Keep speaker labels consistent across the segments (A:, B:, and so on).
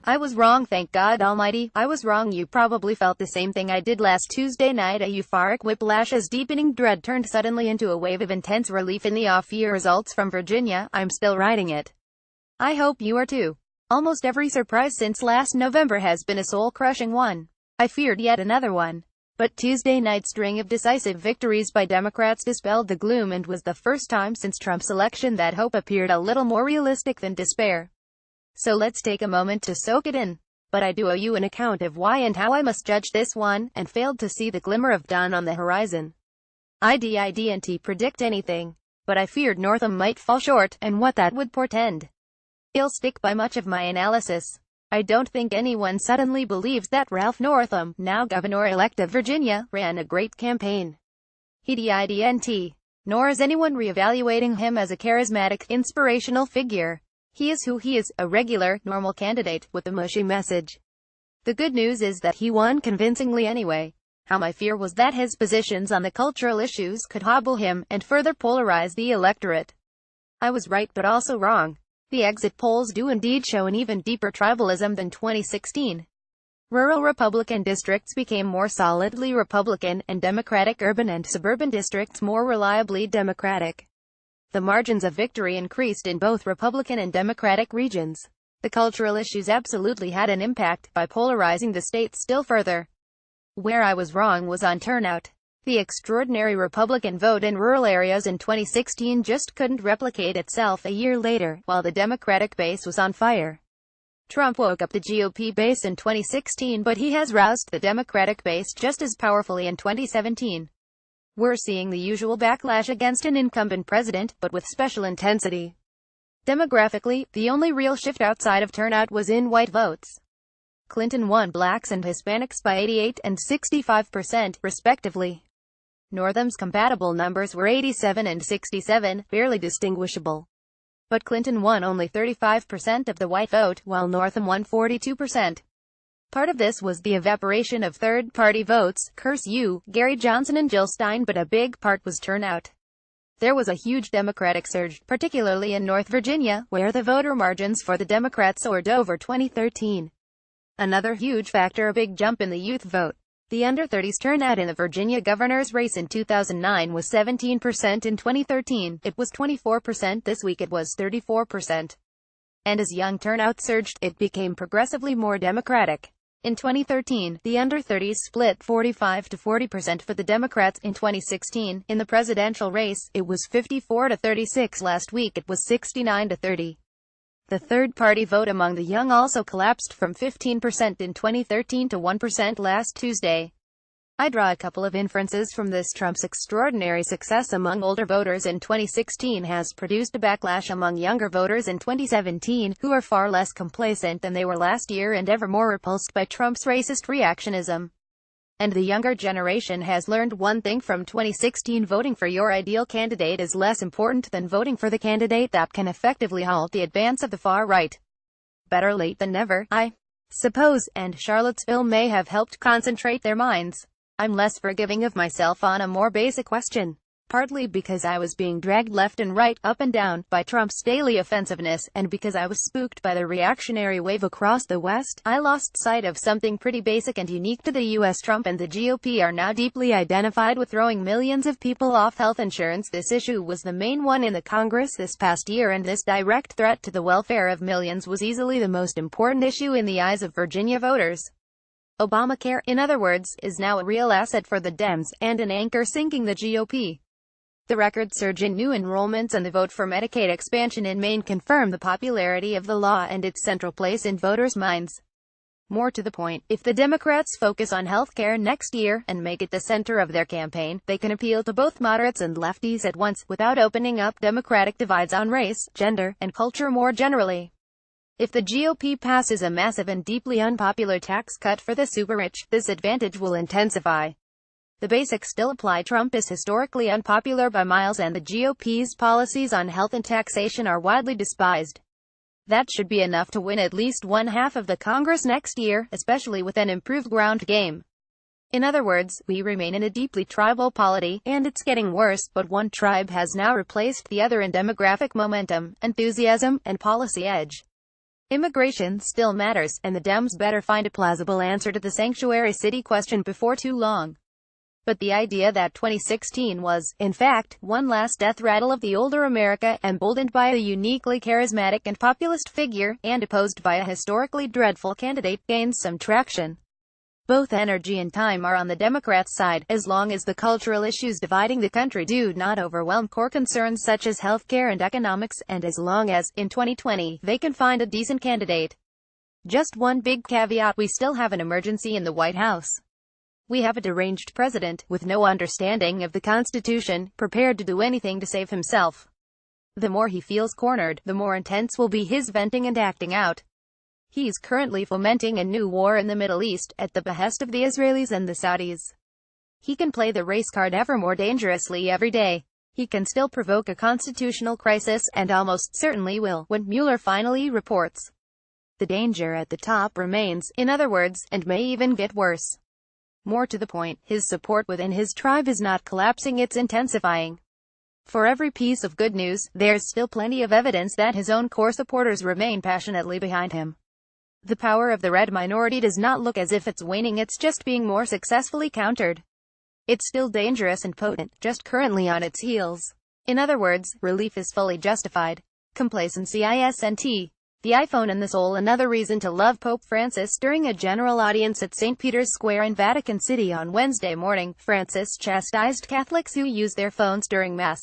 A: I was wrong, thank God Almighty. I was wrong. You probably felt the same thing I did last Tuesday night, a euphoric whiplash as deepening dread turned suddenly into a wave of intense relief in the off-year results from Virginia. I'm still riding it. I hope you are too. Almost every surprise since last November has been a soul-crushing one. I feared yet another one. But Tuesday night's string of decisive victories by Democrats dispelled the gloom and was the first time since Trump's election that hope appeared a little more realistic than despair. So let's take a moment to soak it in. But I do owe you an account of why and how I must judge this one, and failed to see the glimmer of dawn on the horizon. I didn't predict anything, but I feared Northam might fall short, and what that would portend. I'll stick by much of my analysis. I don't think anyone suddenly believes that Ralph Northam, now governor-elect of Virginia, ran a great campaign. He didn't. Nor is anyone re-evaluating him as a charismatic, inspirational figure. He is who he is, a regular, normal candidate, with a mushy message. The good news is that he won convincingly anyway. How my fear was that his positions on the cultural issues could hobble him, and further polarize the electorate. I was right but also wrong. The exit polls do indeed show an even deeper tribalism than 2016. Rural Republican districts became more solidly Republican, and Democratic urban and suburban districts more reliably Democratic. The margins of victory increased in both Republican and Democratic regions. The cultural issues absolutely had an impact, by polarizing the state still further. Where I was wrong was on turnout. The extraordinary Republican vote in rural areas in 2016 just couldn't replicate itself a year later, while the Democratic base was on fire. Trump woke up the GOP base in 2016, but he has roused the Democratic base just as powerfully in 2017. We're seeing the usual backlash against an incumbent president, but with special intensity. Demographically, the only real shift outside of turnout was in white votes. Clinton won blacks and Hispanics by 88 and 65%, respectively. Northam's compatible numbers were 87 and 67, barely distinguishable. But Clinton won only 35% of the white vote, while Northam won 42%. Part of this was the evaporation of third-party votes, curse you, Gary Johnson and Jill Stein, but a big part was turnout. There was a huge Democratic surge, particularly in North Virginia, where the voter margins for the Democrats soared over 2013. Another huge factor, a big jump in the youth vote. The under-30s turnout in the Virginia governor's race in 2009 was 17%. In 2013, it was 24%. This week it was 34%. And as young turnout surged, it became progressively more Democratic. In 2013, the under-30s split 45 to 40% for the Democrats. In 2016, in the presidential race, it was 54 to 36. Last week it was 69 to 30. The third-party vote among the young also collapsed from 15% in 2013 to 1% last Tuesday. I draw a couple of inferences from this. Trump's extraordinary success among older voters in 2016 has produced a backlash among younger voters in 2017, who are far less complacent than they were last year and ever more repulsed by Trump's racist reactionism. And the younger generation has learned one thing from 2016: voting for your ideal candidate is less important than voting for the candidate that can effectively halt the advance of the far right. Better late than never, I suppose, and Charlottesville may have helped concentrate their minds. I'm less forgiving of myself on a more basic question. Partly because I was being dragged left and right, up and down, by Trump's daily offensiveness, and because I was spooked by the reactionary wave across the West, I lost sight of something pretty basic and unique to the U.S. Trump and the GOP are now deeply identified with throwing millions of people off health insurance. This issue was the main one in the Congress this past year, and this direct threat to the welfare of millions was easily the most important issue in the eyes of Virginia voters. Obamacare, in other words, is now a real asset for the Dems, and an anchor sinking the GOP. The record surge in new enrollments and the vote for Medicaid expansion in Maine confirm the popularity of the law and its central place in voters' minds. More to the point, if the Democrats focus on health care next year, and make it the center of their campaign, they can appeal to both moderates and lefties at once, without opening up Democratic divides on race, gender, and culture more generally. If the GOP passes a massive and deeply unpopular tax cut for the super-rich, this advantage will intensify. The basics still apply. Trump is historically unpopular by miles, and the GOP's policies on health and taxation are widely despised. That should be enough to win at least one half of the Congress next year, especially with an improved ground game. In other words, we remain in a deeply tribal polity, and it's getting worse, but one tribe has now replaced the other in demographic momentum, enthusiasm, and policy edge. Immigration still matters, and the Dems better find a plausible answer to the sanctuary city question before too long. But the idea that 2016 was, in fact, one last death rattle of the older America, emboldened by a uniquely charismatic and populist figure, and opposed by a historically dreadful candidate, gains some traction. Both energy and time are on the Democrats' side, as long as the cultural issues dividing the country do not overwhelm core concerns such as healthcare and economics, and as long as, in 2020, they can find a decent candidate. Just one big caveat: we still have an emergency in the White House. We have a deranged president, with no understanding of the Constitution, prepared to do anything to save himself. The more he feels cornered, the more intense will be his venting and acting out. He's currently fomenting a new war in the Middle East, at the behest of the Israelis and the Saudis. He can play the race card ever more dangerously every day. He can still provoke a constitutional crisis, and almost certainly will, when Mueller finally reports. The danger at the top remains, in other words, and may even get worse. More to the point, his support within his tribe is not collapsing, it's intensifying. For every piece of good news, there's still plenty of evidence that his own core supporters remain passionately behind him. The power of the red minority does not look as if it's waning, it's just being more successfully countered. It's still dangerous and potent, just currently on its heels. In other words, relief is fully justified. Complacency isn't. The iPhone and the soul. Another reason to love Pope Francis. During a general audience at St. Peter's Square in Vatican City on Wednesday morning, Francis chastised Catholics who use their phones during Mass.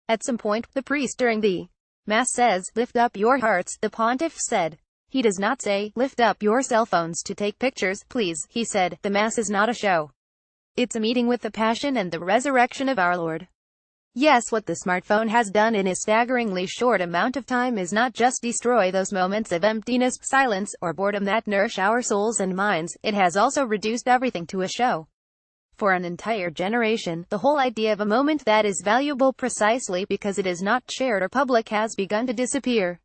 A: At some point, the priest during the Mass says, "Lift up your hearts," the pontiff said. He does not say, "Lift up your cell phones to take pictures, please." He said, "The Mass is not a show. It's a meeting with the passion and the resurrection of our Lord." Yes, what the smartphone has done in a staggeringly short amount of time is not just destroy those moments of emptiness, silence, or boredom that nourish our souls and minds, it has also reduced everything to a show. For an entire generation, the whole idea of a moment that is valuable precisely because it is not shared or public has begun to disappear.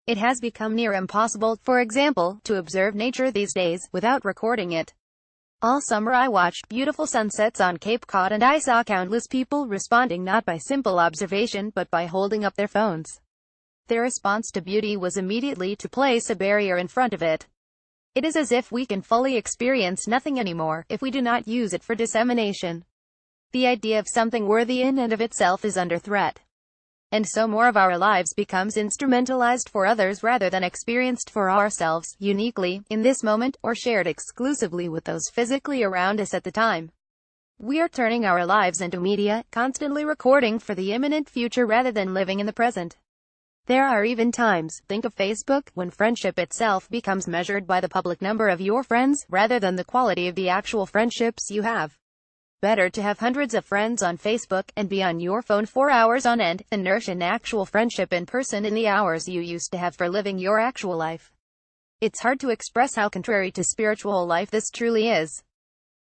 A: It has become near impossible, for example, to observe nature these days, without recording it. All summer I watched beautiful sunsets on Cape Cod, and I saw countless people responding not by simple observation but by holding up their phones. Their response to beauty was immediately to place a barrier in front of it. It is as if we can fully experience nothing anymore, if we do not use it for dissemination. The idea of something worthy in and of itself is under threat. And so more of our lives becomes instrumentalized for others rather than experienced for ourselves, uniquely, in this moment, or shared exclusively with those physically around us at the time. We are turning our lives into media, constantly recording for the imminent future rather than living in the present. There are even times, think of Facebook, when friendship itself becomes measured by the public number of your friends, rather than the quality of the actual friendships you have. Better to have hundreds of friends on Facebook, and be on your phone for hours on end, than nourish an actual friendship in person in the hours you used to have for living your actual life. It's hard to express how contrary to spiritual life this truly is.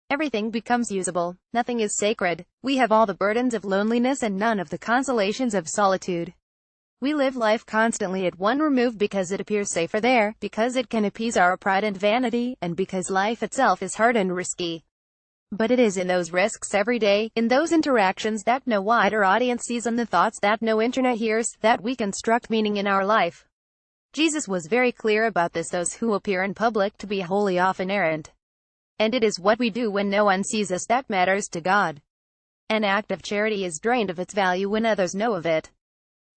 A: Everything becomes usable. Nothing is sacred. We have all the burdens of loneliness and none of the consolations of solitude. We live life constantly at one remove because it appears safer there, because it can appease our pride and vanity, and because life itself is hard and risky. But it is in those risks every day, in those interactions that no wider audience sees and the thoughts that no internet hears, that we construct meaning in our life. Jesus was very clear about this: those who appear in public to be holy often aren't. And it is what we do when no one sees us that matters to God. An act of charity is drained of its value when others know of it.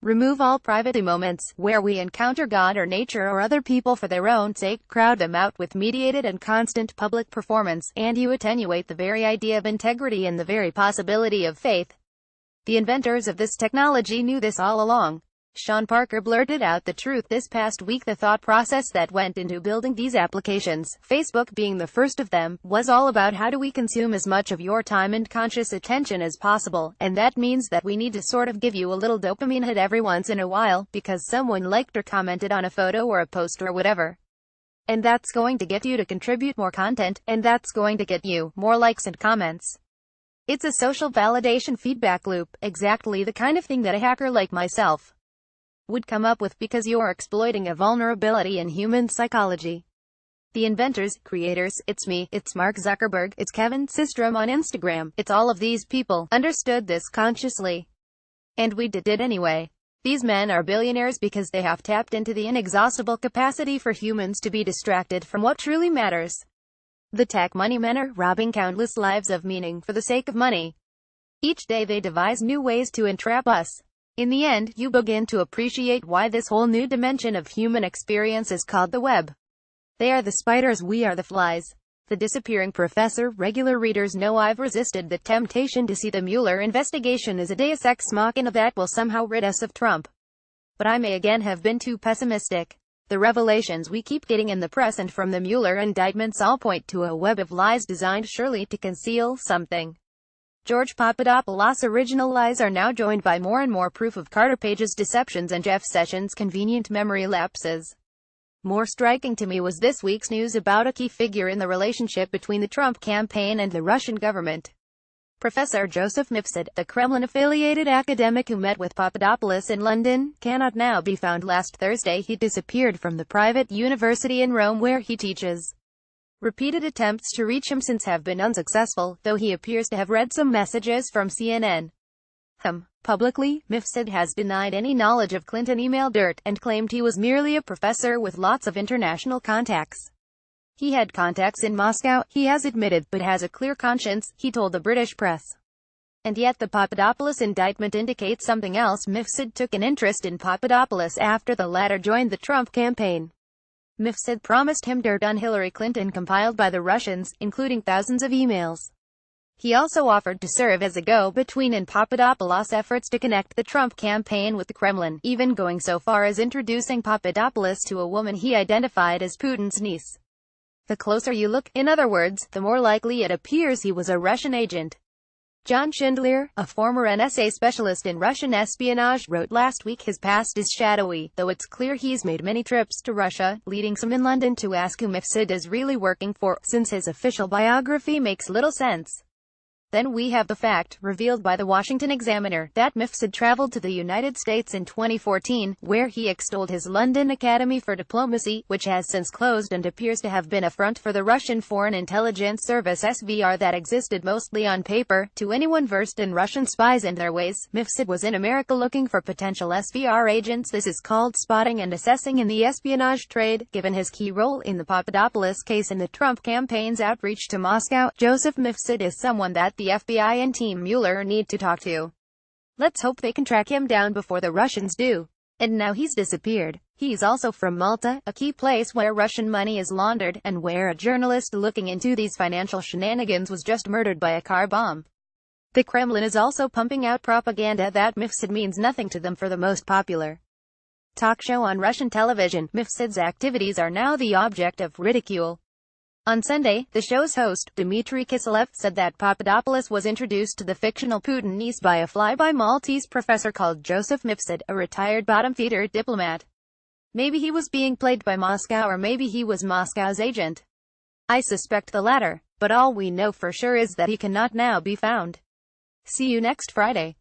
A: Remove all private moments, where we encounter God or nature or other people for their own sake, crowd them out with mediated and constant public performance, and you attenuate the very idea of integrity and the very possibility of faith. The inventors of this technology knew this all along. Sean Parker blurted out the truth this past week. The thought process that went into building these applications, Facebook being the first of them, was all about how do we consume as much of your time and conscious attention as possible, and that means that we need to sort of give you a little dopamine hit every once in a while, because someone liked or commented on a photo or a post or whatever. And that's going to get you to contribute more content, and that's going to get you more likes and comments. It's a social validation feedback loop, exactly the kind of thing that a hacker like myself would come up with, because you're exploiting a vulnerability in human psychology. The inventors, creators, it's me, it's Mark Zuckerberg, it's Kevin Systrom on Instagram, it's all of these people, understood this consciously. And we did it anyway. These men are billionaires because they have tapped into the inexhaustible capacity for humans to be distracted from what truly matters. The tech money men are robbing countless lives of meaning for the sake of money. Each day they devise new ways to entrap us. In the end, you begin to appreciate why this whole new dimension of human experience is called the web. They are the spiders, we are the flies. The disappearing professor. Regular readers know I've resisted the temptation to see the Mueller investigation as a deus ex machina that will somehow rid us of Trump. But I may again have been too pessimistic. The revelations we keep getting in the press and from the Mueller indictments all point to a web of lies designed surely to conceal something. George Papadopoulos' original lies are now joined by more and more proof of Carter Page's deceptions and Jeff Sessions' convenient memory lapses. More striking to me was this week's news about a key figure in the relationship between the Trump campaign and the Russian government. Professor Joseph Mifsud, the Kremlin-affiliated academic who met with Papadopoulos in London, cannot now be found. Last Thursday he disappeared from the private university in Rome where he teaches. Repeated attempts to reach him since have been unsuccessful, though he appears to have read some messages from CNN. Publicly, Mifsud has denied any knowledge of Clinton email dirt, and claimed he was merely a professor with lots of international contacts. He had contacts in Moscow, he has admitted, but has a clear conscience, he told the British press. And yet the Papadopoulos indictment indicates something else. Mifsud took an interest in Papadopoulos after the latter joined the Trump campaign. Mifsud promised him dirt on Hillary Clinton compiled by the Russians, including thousands of emails. He also offered to serve as a go-between in Papadopoulos' efforts to connect the Trump campaign with the Kremlin, even going so far as introducing Papadopoulos to a woman he identified as Putin's niece. The closer you look, in other words, the more likely it appears he was a Russian agent. John Schindler, a former NSA specialist in Russian espionage, wrote last week his past is shadowy, though it's clear he's made many trips to Russia, leading some in London to ask who Mifsud is really working for, since his official biography makes little sense. Then we have the fact, revealed by the Washington Examiner, that Mifsud traveled to the United States in 2014, where he extolled his London Academy for Diplomacy, which has since closed and appears to have been a front for the Russian Foreign Intelligence Service SVR that existed mostly on paper. To anyone versed in Russian spies and their ways, Mifsud was in America looking for potential SVR agents. This is called spotting and assessing in the espionage trade. Given his key role in the Papadopoulos case and the Trump campaign's outreach to Moscow, Joseph Mifsud is someone that the FBI and Team Mueller need to talk to. Let's hope they can track him down before the Russians do. And now he's disappeared. He's also from Malta, a key place where Russian money is laundered, and where a journalist looking into these financial shenanigans was just murdered by a car bomb. The Kremlin is also pumping out propaganda that Mifsud means nothing to them. For the most popular talk show on Russian television, Mifsud's activities are now the object of ridicule. On Sunday, the show's host, Dmitry Kiselev, said that Papadopoulos was introduced to the fictional Putin niece by a fly-by Maltese professor called Joseph Mifsud, a retired bottom-feeder diplomat. Maybe he was being played by Moscow, or maybe he was Moscow's agent. I suspect the latter, but all we know for sure is that he cannot now be found. See you next Friday.